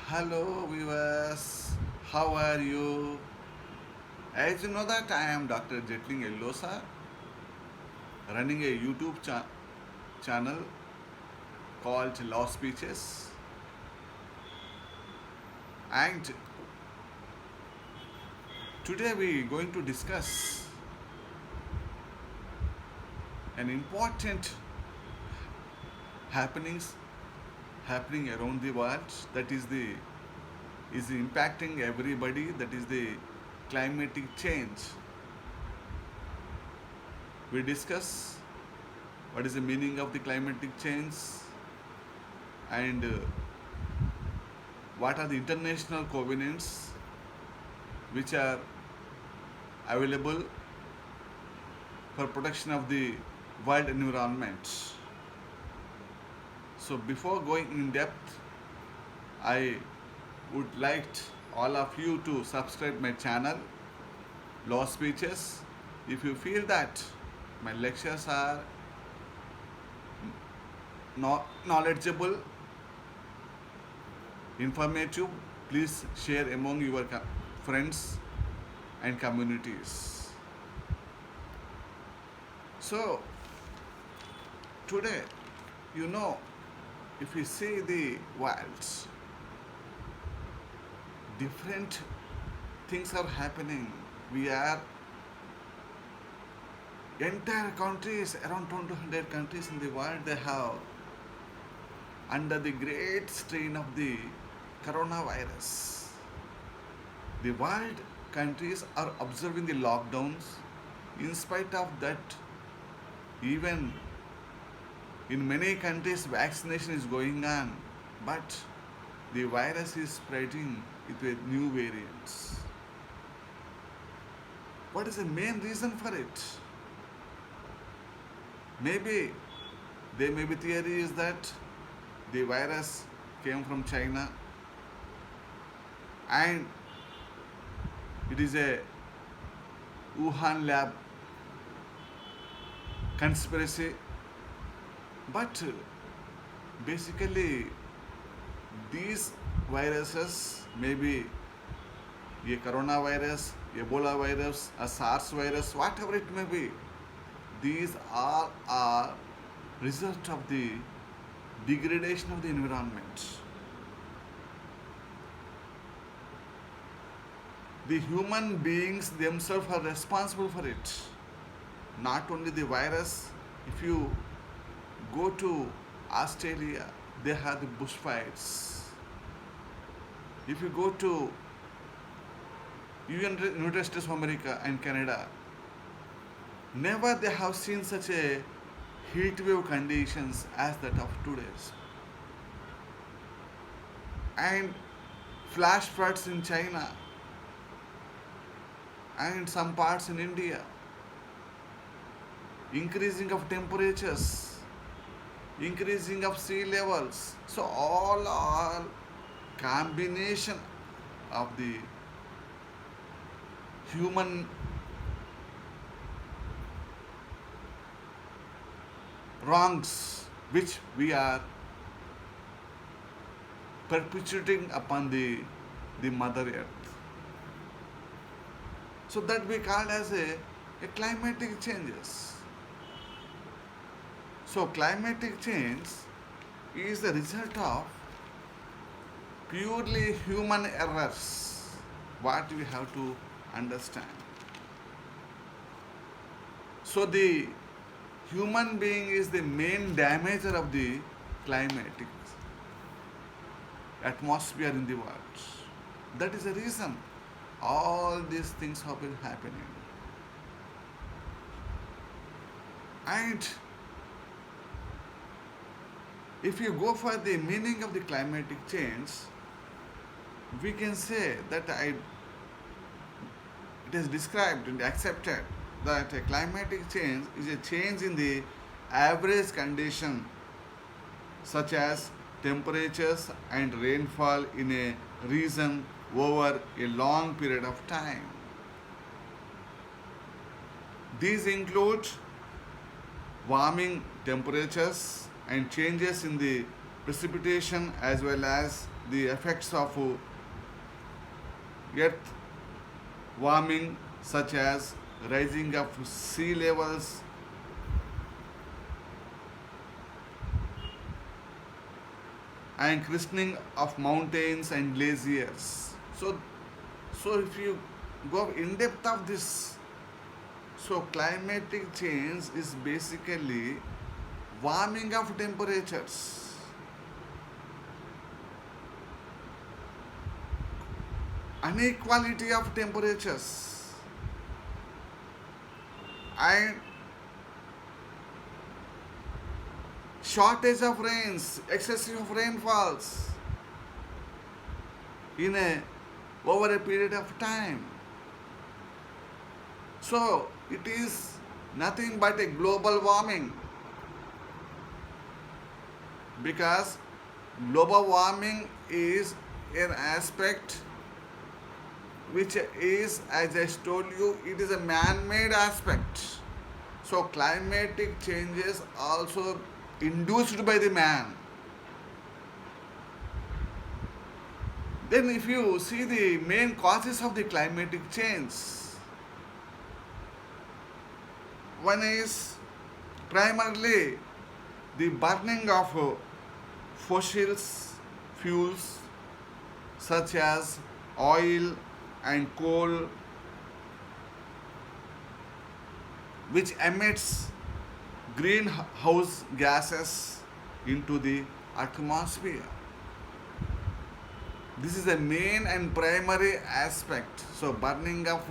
Hello viewers, how are you? As you know that I am Dr. Jetling Ellosa, running a YouTube channel called Law Speeches, and today we are going to discuss an important happenings happening around the world that is impacting everybody, that is the climatic change. We discuss what is the meaning of the climatic change and what are the international covenants which are available for protection of the world environment. So before going in depth, I would like all of you to subscribe my channel Law Speeches. If you feel that my lectures are knowledgeable, informative, please share among your friends and communities. So today, you know, if we see the world, different things are happening. We are entire countries, around 200 countries in the world, they have under the great strain of the coronavirus. The world countries are observing the lockdowns. In spite of that, even in many countries vaccination is going on, but the virus is spreading with new variants. What is the main reason for it? Maybe there may be theory is that the virus came from China and it is a Wuhan lab conspiracy. But basically, these viruses, maybe a coronavirus, Ebola virus, a SARS virus, whatever it may be, these all are result of the degradation of the environment. The human beings themselves are responsible for it. Not only the virus, if you go to Australia, they have the bushfires. If you go to United States of America and Canada, never they have seen such a heat wave conditions as that of today's. And flash floods in China and some parts in India, increasing of temperatures, increasing of sea levels. So all are combination of the human wrongs which we are perpetuating upon the mother earth. So that we call as a climatic changes. So climatic change is the result of purely human errors. What we have to understand. So the human being is the main damager of the climatic atmosphere in the world. That is the reason all these things have been happening. And if you go for the meaning of the climatic change, we can say that it is described and accepted that a climatic change is a change in the average condition such as temperatures and rainfall in a region over a long period of time. These include warming temperatures and changes in the precipitation as well as the effects of earth warming, such as rising of sea levels, and christening of mountains and glaciers. So if you go in depth of this, so climatic change is basically warming of temperatures, inequality of temperatures, and shortage of rains, excessive rainfalls in a over a period of time. So it is nothing but a global warming, because global warming is an aspect which is, as I told you, it is a man-made aspect. So climatic changes also induced by the man. Then if you see the main causes of the climatic change, one is primarily the burning of fossils fuels such as oil and coal, which emits greenhouse gases into the atmosphere. This is the main and primary aspect. So burning of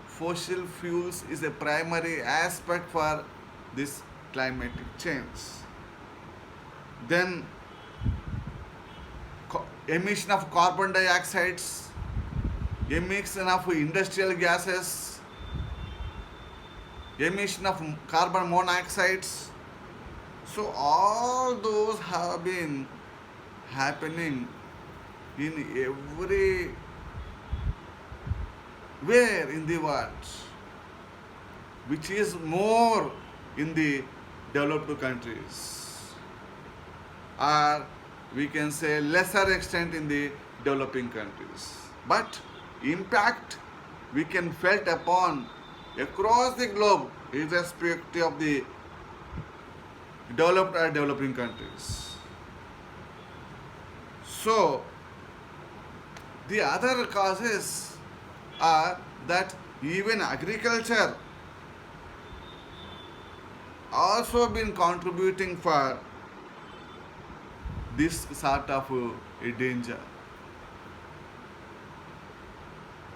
fossil fuels is a primary aspect for this climatic change. Then emission of carbon dioxides, emission of industrial gases, emission of carbon monoxides. So all those have been happening in every where in the world, which is more in the developed countries, or we can say lesser extent in the developing countries. But impact we can felt upon across the globe, irrespective of the developed or developing countries. So the other causes are that even agriculture also been contributing for this sort of a danger.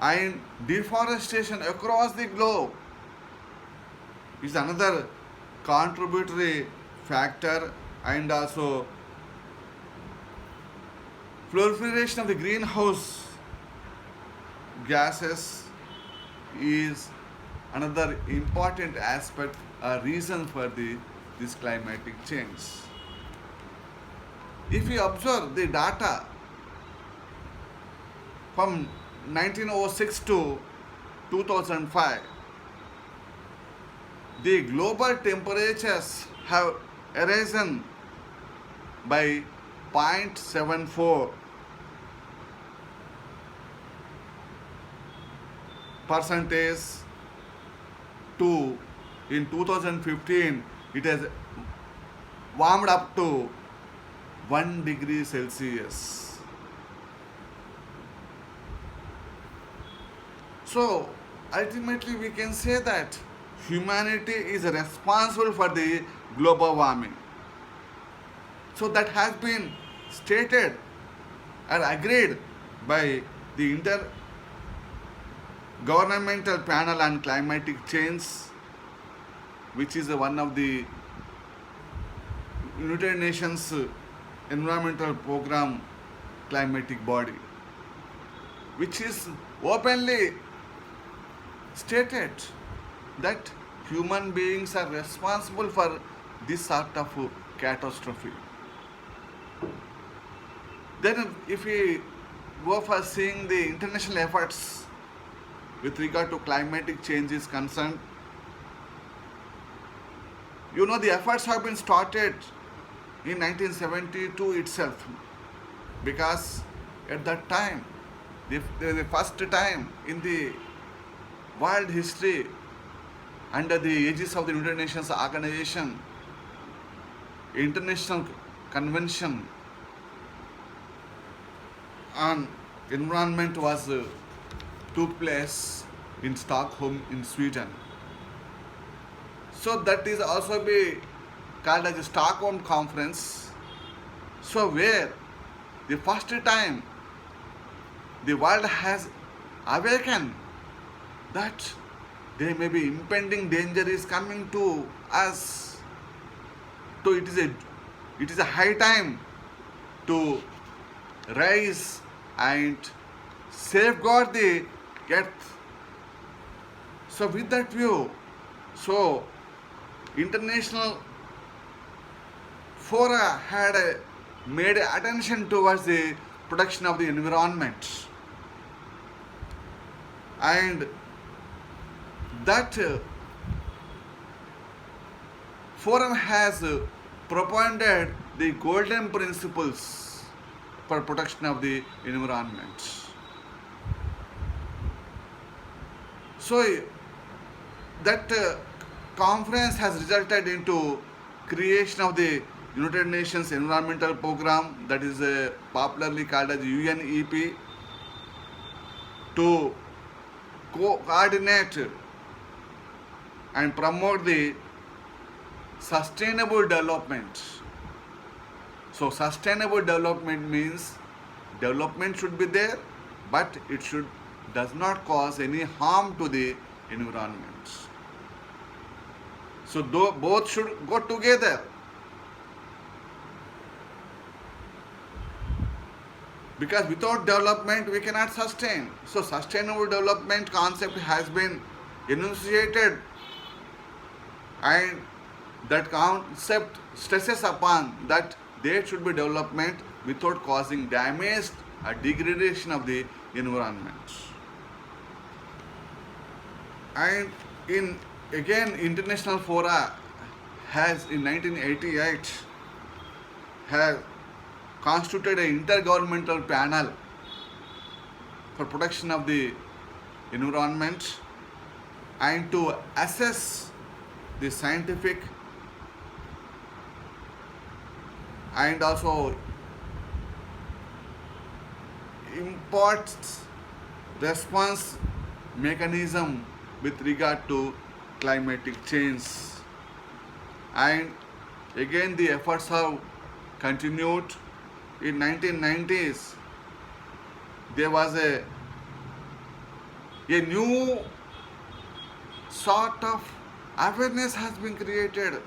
And deforestation across the globe is another contributory factor, and also proliferation of the greenhouse gases is another important aspect, a reason for this climatic change. If we observe the data from 1906 to 2005, the global temperatures have risen by 0.74 percentage to, in 2015 it has warmed up to 1 degree Celsius. So ultimately we can say that humanity is responsible for the global warming. So that has been stated and agreed by the Intergovernmental Panel on Climatic Change, which is one of the United Nations Environmental Program climatic body, which is openly stated that human beings are responsible for this sort of catastrophe. Then if we go for seeing the international efforts with regard to climatic change is concerned, the efforts have been started in 1972 itself, because at that time, the first time in the world history, under the aegis of the United Nations Organization, International Convention on Environment was took place in Stockholm in Sweden. So that is also be called as a Stockholm Conference. So where the first time the world has awakened that there may be impending danger is coming to us. So it is a high time to rise and safeguard the earth. So with that view, so international fora had made attention towards the protection of the environment, and that forum has propounded the golden principles for protection of the environment. So that conference has resulted into creation of the United Nations Environmental Program, that is popularly called as UNEP, to coordinate and promote the sustainable development. So sustainable development means development should be there, but it does not cause any harm to the environment. So both should go together. Because without development we cannot sustain. So sustainable development concept has been enunciated, and that concept stresses upon that there should be development without causing damage or degradation of the environment. And international fora has in 1988 has constituted an intergovernmental panel for protection of the environment and to assess the scientific and also imports response mechanism with regard to climatic change. And again the efforts have continued. In 1990s there was a new sort of awareness has been created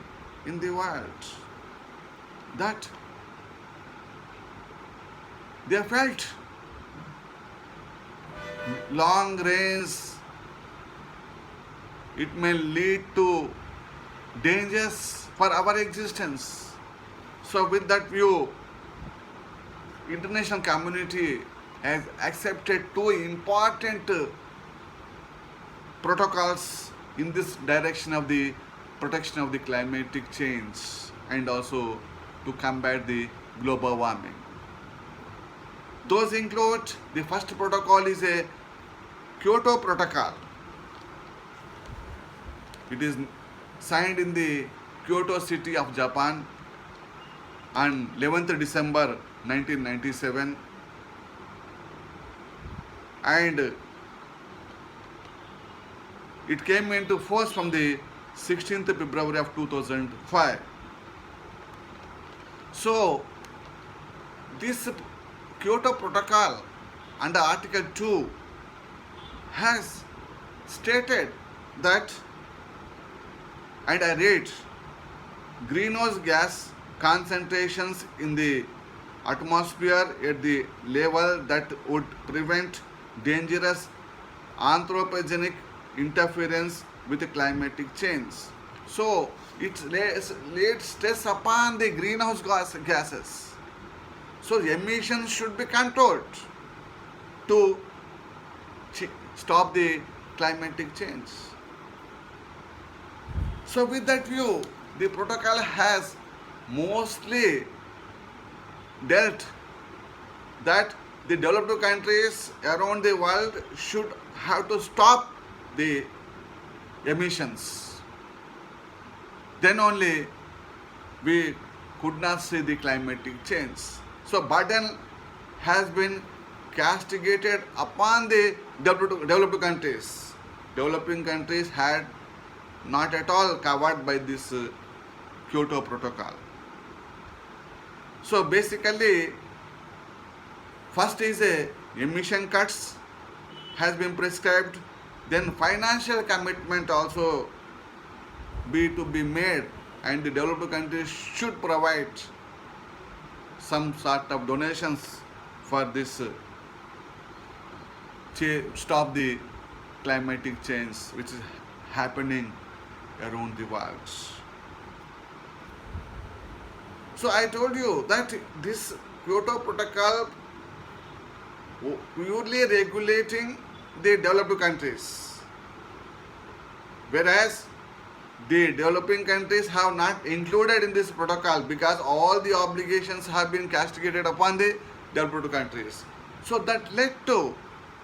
in the world, that they felt long range it may lead to dangers for our existence. So with that view, international community has accepted two important protocols in this direction of the protection of the climatic change and also to combat the global warming. Those include, the first protocol is a Kyoto Protocol. It is signed in the Kyoto city of Japan on 11th December 1997, and it came into force from the 16th February of 2005. So this Kyoto Protocol under Article 2 has stated that, and I read, greenhouse gas concentrations in the atmosphere at the level that would prevent dangerous anthropogenic interference with climatic change. So it lays stress upon the greenhouse gases. So emissions should be controlled to stop the climatic change. So with that view, the protocol has mostly dealt that the developed countries around the world should have to stop the emissions. Then only we could not see the climatic change. So burden has been castigated upon the developed countries. Developing countries had not at all covered by this Kyoto Protocol. So basically, first is a emission cuts has been prescribed, then financial commitment also be made, and the developed countries should provide some sort of donations for this stop the climatic change which is happening around the world. So I told you that this Kyoto Protocol purely regulating the developed countries, whereas the developing countries have not included in this protocol because all the obligations have been castigated upon the developed countries. So that led to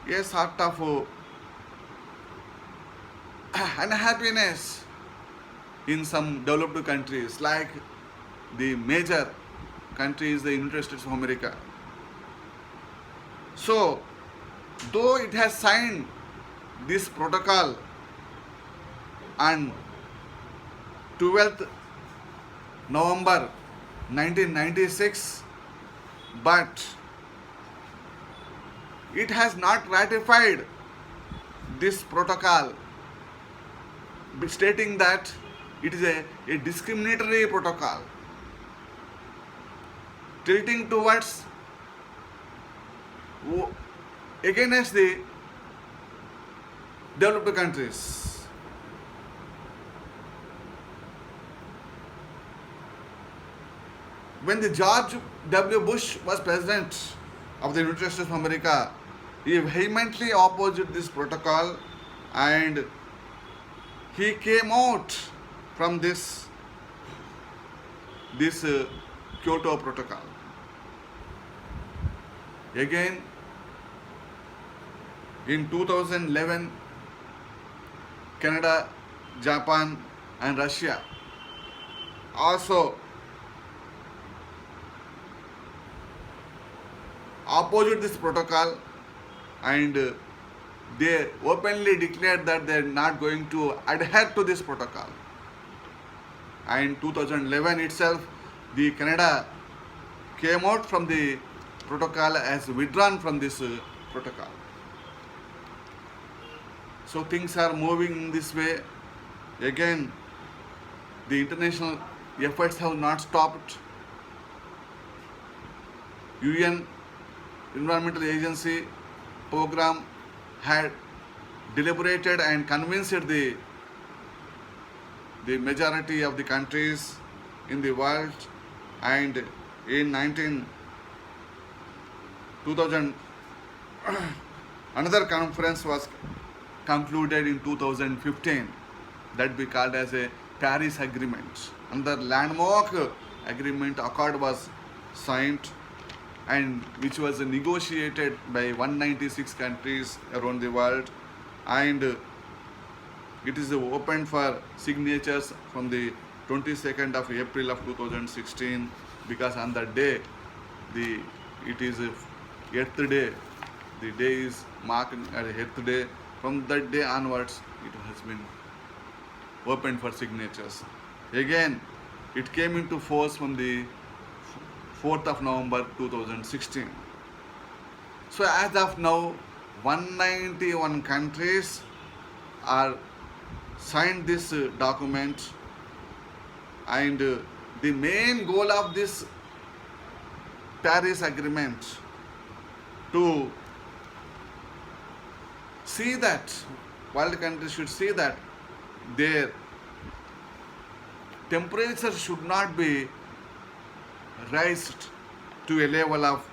a sort of unhappiness in some developed countries, like the major country is the United States of America. So, though it has signed this protocol on 12th November 1996, but it has not ratified this protocol, stating that it is a discriminatory protocol, tilting towards against the developed countries. When the George W. Bush was president of the United States of America, he vehemently opposed this protocol and he came out from this Kyoto Protocol. Again, in 2011, Canada, Japan and Russia also opposed this protocol, and they openly declared that they are not going to adhere to this protocol. And 2011 itself, the Canada came out from the protocol as withdrawn from this protocol. So things are moving in this way. Again, the international efforts have not stopped. UN Environmental Agency program had deliberated and convinced the majority of the countries in the world, and in 2000 another conference was concluded in 2015 that be called as a Paris Agreement. Another landmark agreement accord was signed, and which was negotiated by 196 countries around the world, and it is open for signatures from the 22nd of April of 2016, because on that day it is Earth Day. The day is marked as Earth Day. From that day onwards, it has been open for signatures. Again, it came into force from the 4th of November 2016. So as of now, 191 countries are signed this document, and the main goal of this Paris Agreement to see that world countries should see that their temperature should not be raised to a level of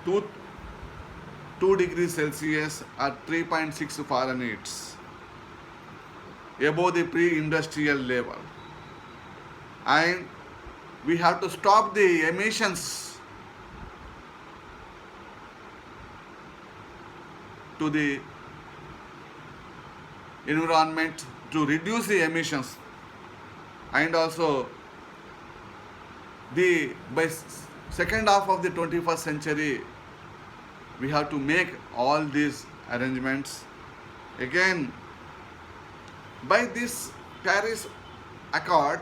2 degrees Celsius or 3.6 Fahrenheit. above the pre-industrial level. And we have to stop the emissions to the environment to reduce the emissions, and also the by second half of the 21st century we have to make all these arrangements. Again, by this Paris Accord,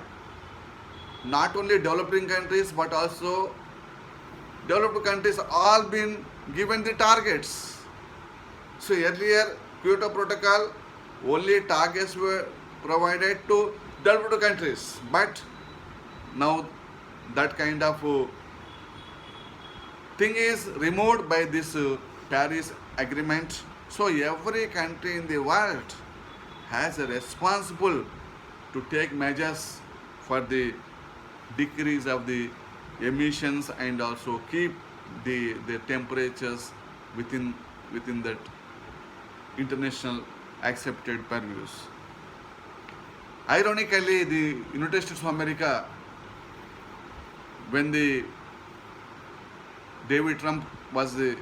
not only developing countries but also developed countries all been given the targets. So earlier Kyoto Protocol only targets were provided to developed countries, but now that kind of thing is removed by this Paris Agreement. So every country in the world has a responsible to take measures for the decrease of the emissions and also keep the temperatures within that international accepted purviews. Ironically, the United States of America, when the David Trump was the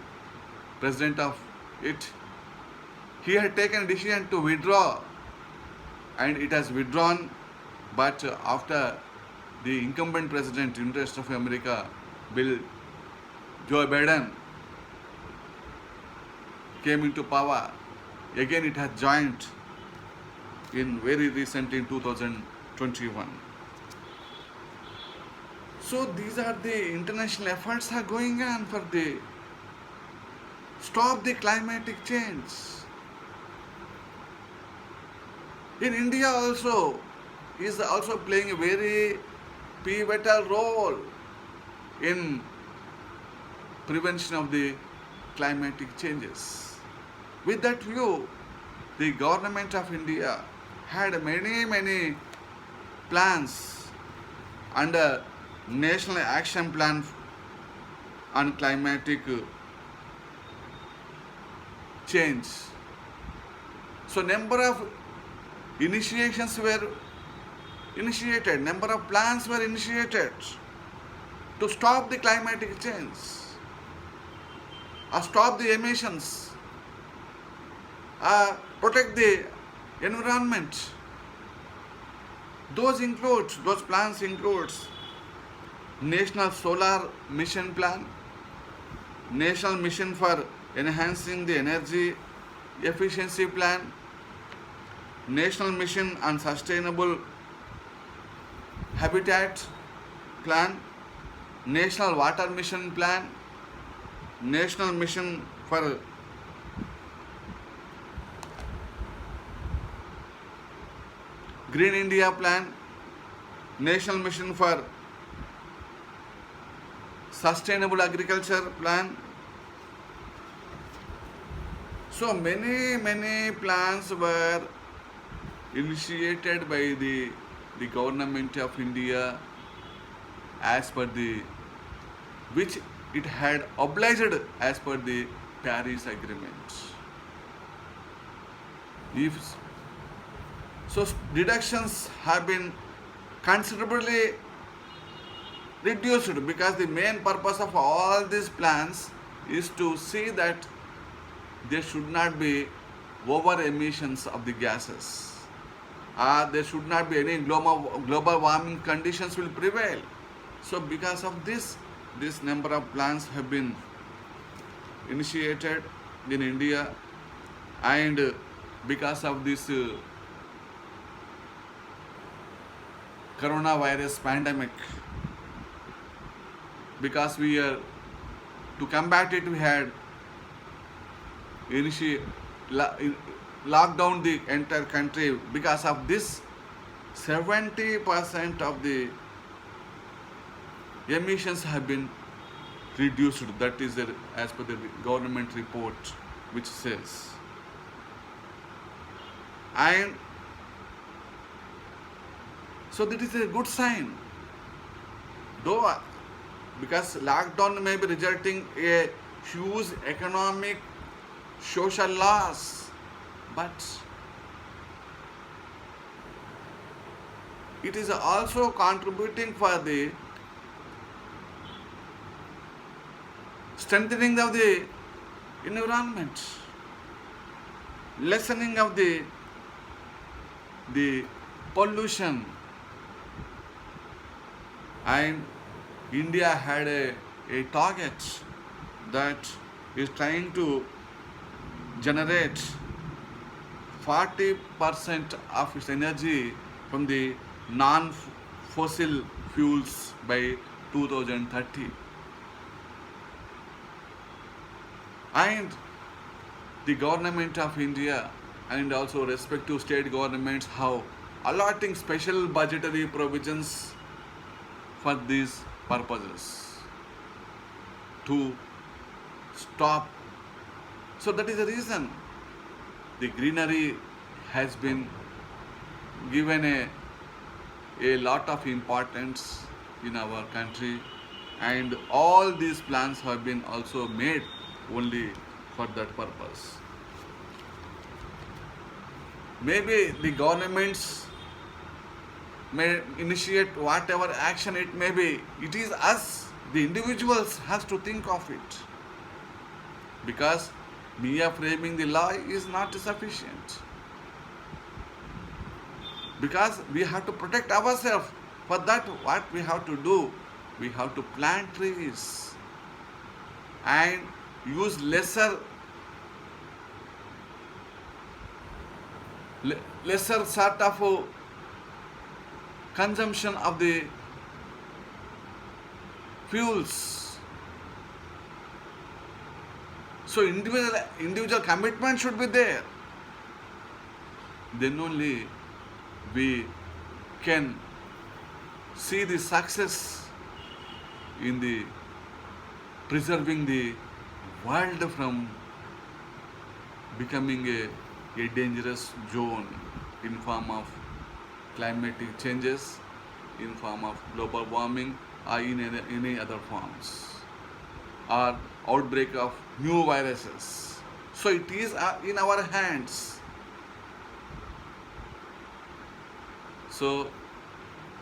president of it, he had taken a decision to withdraw, and it has withdrawn. But after the incumbent president, United States of America, Bill Joe Biden, came into power, again it has joined in very recent in 2021. So these are the international efforts are going on for the stop the climatic change. In India also is also playing a very pivotal role in prevention of the climatic changes. With that view, the government of India had many plans under National Action Plan on Climatic Change. So number of initiations were initiated, number of plans were initiated to stop the climatic change, or stop the emissions, protect the environment. Those plans includes National Solar Mission Plan, National Mission for Enhancing the Energy Efficiency Plan, National Mission on Sustainable Habitat Plan, National Water Mission Plan, National Mission for Green India Plan, National Mission for Sustainable Agriculture Plan. So many plans were initiated by the government of India as per the which it had obliged as per the Paris Agreement. If so, deductions have been considerably reduced because the main purpose of all these plans is to see that there should not be over emissions of the gases. There should not be any global warming conditions will prevail. So because of this number of plans have been initiated in India, and because of this coronavirus pandemic, because we are to combat it, we had locked down the entire country. Because of this, 70% of the emissions have been reduced. That is as per the government report which says. And so that is a good sign. Though because lockdown may be resulting a huge economic, social loss, but it is also contributing for the strengthening of the environment, lessening of the pollution. And India had a target that is trying to generate 40% of its energy from the non-fossil fuels by 2030. And the government of India and also respective state governments have allotting special budgetary provisions for these purposes to stop. So that is the reason the greenery has been given a lot of importance in our country, and all these plans have been also made only for that purpose. Maybe the governments may initiate whatever action it may be. It is us, the individuals, has to think of it. Because mere framing the law is not sufficient. Because we have to protect ourselves. For that, what we have to do? We have to plant trees and use lesser sort of consumption of the fuels. So individual commitment should be there. Then only we can see the success in the preserving the world from becoming a dangerous zone in form of climatic changes, in form of global warming, or in any other forms, or outbreak of new viruses. So it is in our hands. So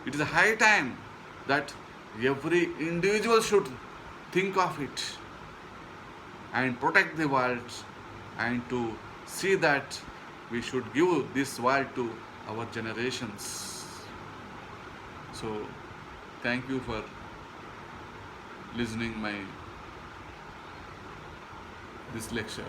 it is a high time that every individual should think of it and protect the world, and to see that we should give this world to our generations. So thank you for listening my this lecture.